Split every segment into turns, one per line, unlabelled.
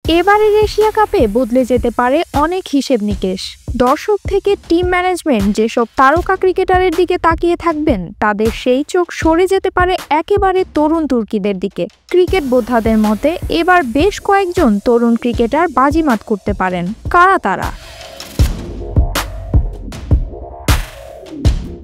এবারের এশিয়া কাপে বদলে যেতে পারে অনেক হিসেব নিকেশ। দর্শক থেকে টিম ম্যানেজমেন্ট যেসব তারকা ক্রিকেটারের দিকে তাকিয়ে থাকবেন, তাদের সেই চোখ সরে যেতে পারে একেবারে তরুণ তুর্কিদের দিকে। ক্রিকেট বোদ্ধাদের মতে এবার বেশ কয়েকজন তরুণ ক্রিকেটার বাজিমাত করতে পারেন। কারা তারা?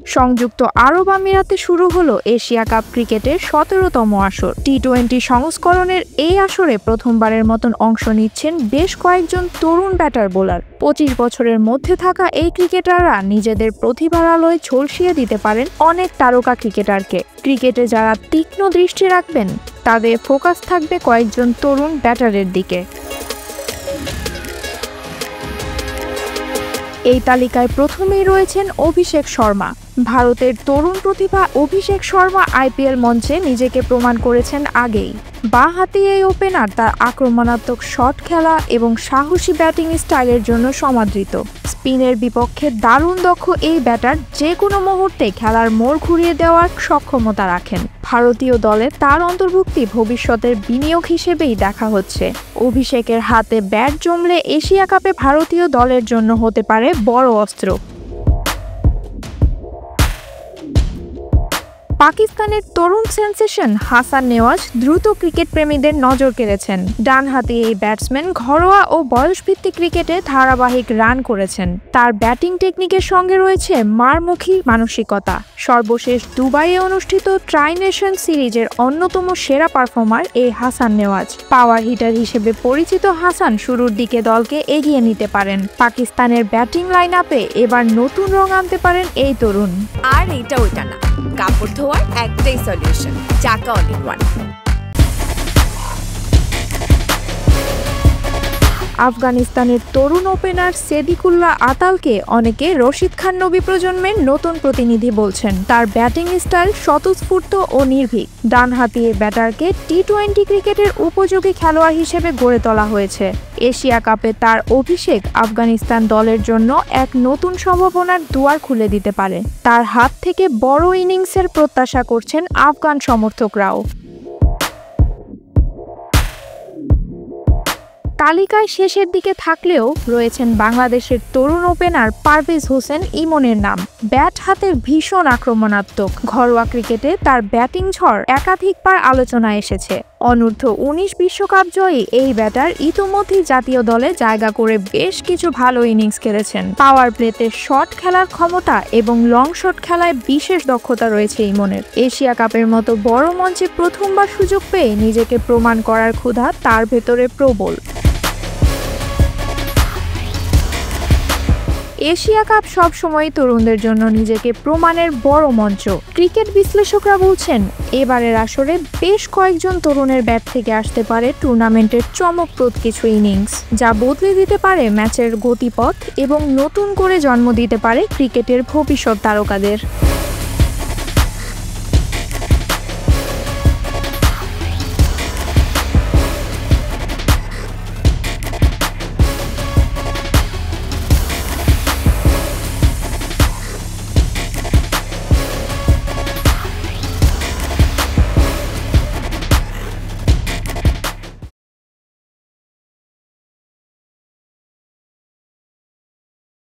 সংযুক্ত আরব আমিরাতে শুরু হলো এশিয়া কাপ ক্রিকেটের ১৭তম আসর। টি-20 সংস্করণের এই আসরে প্রথমবারের মতন অংশ নিচ্ছেন বেশ কয়েকজন তরুণ ব্যাটার বোলার। ২৫ বছরের মধ্যে থাকা এই ক্রিকেটাররা নিজেদের প্রতিভার আলোয় ঝলসিয়ে দিতে পারেন অনেক তারকা ক্রিকেটারকে। ক্রিকেটে যারা তীক্ষ্ণ দৃষ্টি রাখবেন, তাদের ফোকাস থাকবে কয়েকজন তরুণ ব্যাটারের দিকে। এই তালিকায় প্রথমেই রয়েছেন অভিষেক শর্মা। ভারতের তরুণ প্রতিভা অভিষেক শর্মা আইপিএল মঞ্চে নিজেকে প্রমাণ করেছেন আগেই। বাঁ-হাতি এই ওপেনার তার আক্রমণাত্মক শট খেলা এবং সাহসী ব্যাটিং স্টাইলের জন্য সমাদৃত। স্পিনের বিপক্ষে দারুণ দক্ষ এই ব্যাটার যে কোনো মুহূর্তে খেলার মোড় ঘুরিয়ে দেওয়ার সক্ষমতা রাখেন। ভারতীয় দলে তার অন্তর্ভুক্তি ভবিষ্যতের বিনিয়োগ হিসেবেই দেখা হচ্ছে। অভিষেকের হাতে ব্যাট জমলে এশিয়া কাপে ভারতীয় দলের জন্য হতে পারে বড় অস্ত্র। পাকিস্তানের তরুণ সেন্সেশন হাসান নেওয়াজ দ্রুত ক্রিকেট প্রেমীদের নজর কেড়েছেন। ডানহাতি এই ব্যাটসম্যান ঘরোয়া ও বয়সভিত্তিক ক্রিকেটে ধারাবাহিক রান করেছেন। তার ব্যাটিং টেকনিকের সঙ্গে রয়েছে মারমুখী মানসিকতা। সর্বশেষ দুবাইয়ে অনুষ্ঠিত ট্রাই নেশন সিরিজের অন্যতম সেরা পারফর্মার এই হাসান নেওয়াজ। পাওয়ার হিটার হিসেবে পরিচিত হাসান শুরুর দিকে দলকে এগিয়ে নিতে পারেন। পাকিস্তানের ব্যাটিং লাইন আপে এবার নতুন রং আনতে পারেন এই তরুণ।
আর এটা ওইটা না, কাপড় ধোয়ার একটাই সলিউশন, চাকা অল ইন ওয়ান।
আফগানিস্তানের তরুণ ওপেনার সেদিকুল্লাহ আতালকে অনেকে রশিদ খান নবী প্রজন্মের নতুন প্রতিনিধি বলছেন। তার ব্যাটিং স্টাইল স্বতঃস্ফূর্ত ও নির্ভীক। ডানহাতি এই ব্যাটারকে টি-20 ক্রিকেটের উপযোগী খেলোয়াড় হিসেবে গড়ে তোলা হয়েছে। এশিয়া কাপে তার অভিষেক আফগানিস্তান দলের জন্য এক নতুন সম্ভাবনার দুয়ার খুলে দিতে পারে। তার হাত থেকে বড় ইনিংসের প্রত্যাশা করছেন আফগান সমর্থকরাও। তালিকায় শেষের দিকে থাকলেও রয়েছেন বাংলাদেশের তরুণ ওপেনার পারভেজ হোসেন ইমনের নাম। ব্যাট হাতের ভীষণ আক্রমণাত্মক। ঘরোয়া ক্রিকেটে তার ব্যাটিং ঝড় একাধিকবার আলোচনায় এসেছে। অনূর্ধ্ব-19 বিশ্বকাপ জয়ী এই ব্যাটার ইতোমধ্যেই জাতীয় দলে জায়গা করে বেশ কিছু ভালো ইনিংস খেলেছেন। পাওয়ার প্লেতে শট খেলার ক্ষমতা এবং লং শট খেলায় বিশেষ দক্ষতা রয়েছে ইমনের। এশিয়া কাপের মতো বড় মঞ্চে প্রথমবার সুযোগ পেয়ে নিজেকে প্রমাণ করার ক্ষুধা তার ভেতরে প্রবল। এশিয়া কাপ সবসময় তরুণদের জন্য নিজেকে প্রমাণের বড় মঞ্চ। ক্রিকেট বিশ্লেষকরা বলছেন, এবারের আসরে বেশ কয়েকজন তরুণের ব্যাট থেকে আসতে পারে টুর্নামেন্টের চমকপ্রদ কিছু ইনিংস, যা বদলে দিতে পারে ম্যাচের গতিপথ এবং নতুন করে জন্ম দিতে পারে ক্রিকেটের ভবিষ্যৎ তারকাদের।